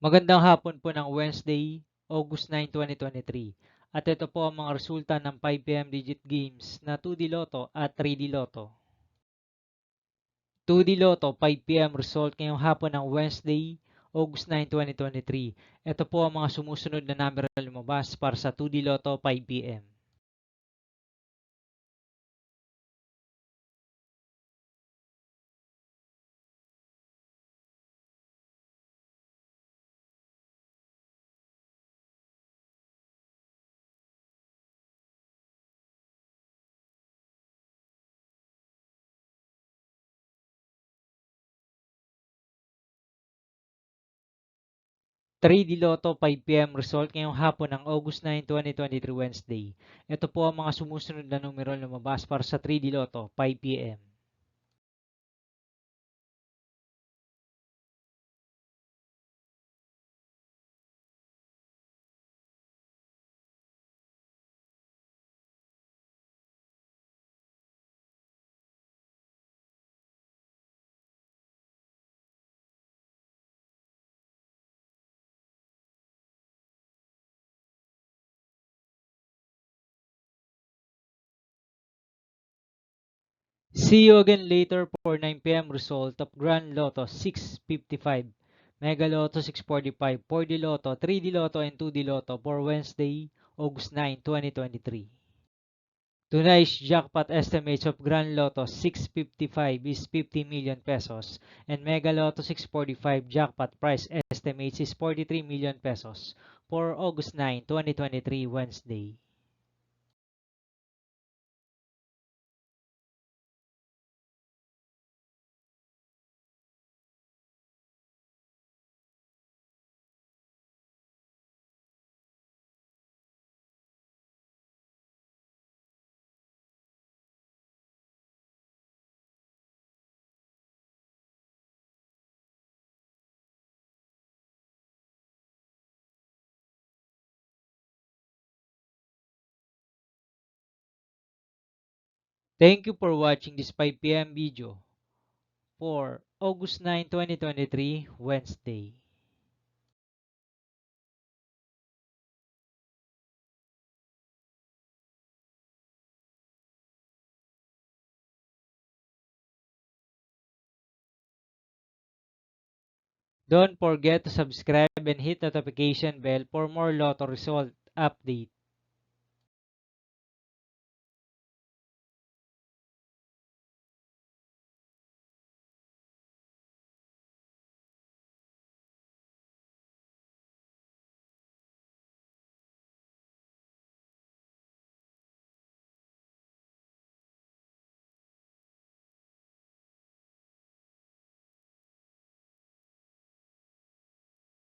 Magandang hapon po ng Wednesday, August 9, 2023. At ito po ang mga resulta ng 5pm digit games na 2D Lotto at 3D Lotto. 2D Lotto 5pm result ngayong hapon ng Wednesday, August 9, 2023. Ito po ang mga sumusunod na number na lumabas para sa 2D Lotto 5pm. 3D Lotto 5pm result ngayong hapon ng August 9, 2023 Wednesday. Ito po ang mga sumusunod na numero na lumabas para sa 3D Lotto 5pm. 'See you again later for 9pm result of Grand Lotto 655, Mega Lotto 645, 4D Lotto, 3D Lotto, and 2D Lotto for Wednesday, August 9, 2023. Tonight's jackpot estimates of Grand Lotto 655 is 50 million pesos and Mega Lotto 645 jackpot price estimates is 43 million pesos for August 9, 2023 Wednesday. Thank you for watching this 5pm video for August 9, 2023, Wednesday. Don't forget to subscribe and hit notification bell for more Lotto result update.